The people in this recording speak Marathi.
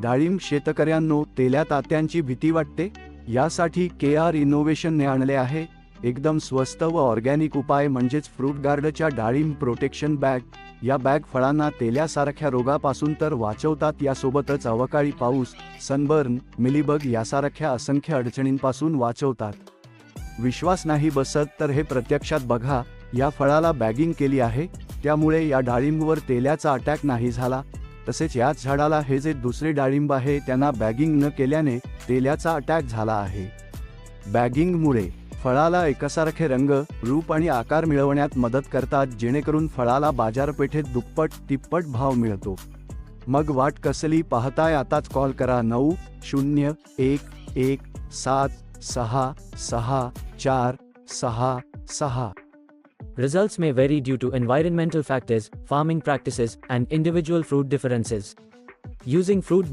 डाळिंब शेतकऱ्यांनो, तेल्या तात्यांची भीती वाटते? यासाठी KR इनोव्हेशनने आणले आहे एकदम स्वस्त व ऑर्गॅनिक उपाय, म्हणजेच फ्रूट गार्डच्या डाळिंब प्रोटेक्शन बॅग. या बॅग फळांना तेल्यासारख्या रोगापासून तर वाचवतात, यासोबतच अवकाळी पाऊस, सनबर्न, मिलीबग यासारख्या असंख्य अडचणींपासून वाचवतात. विश्वास नाही बसत तर हे प्रत्यक्षात बघा. या फळाला बॅगिंग केली आहे, त्यामुळे या डाळिंबवर तेल्याचा अटॅक नाही झाला. तसेच याच झाडाला हे जे दुसरे डाळिंब आहे त्यांना बॅगिंग न केल्याने तेल्याचा अटॅक झाला आहे. बॅगिंगमुळे फळाला एकसारखे रंग, रूप आणि आकार मिळवण्यात मदत करतात, जेणेकरून फळाला बाजारपेठेत दुप्पट तिप्पट भाव मिळतो. मग वाट कसली पाहताय? आताच कॉल करा 9011766466. Results may vary due to environmental factors, farming practices, and individual fruit differences. Using fruit bags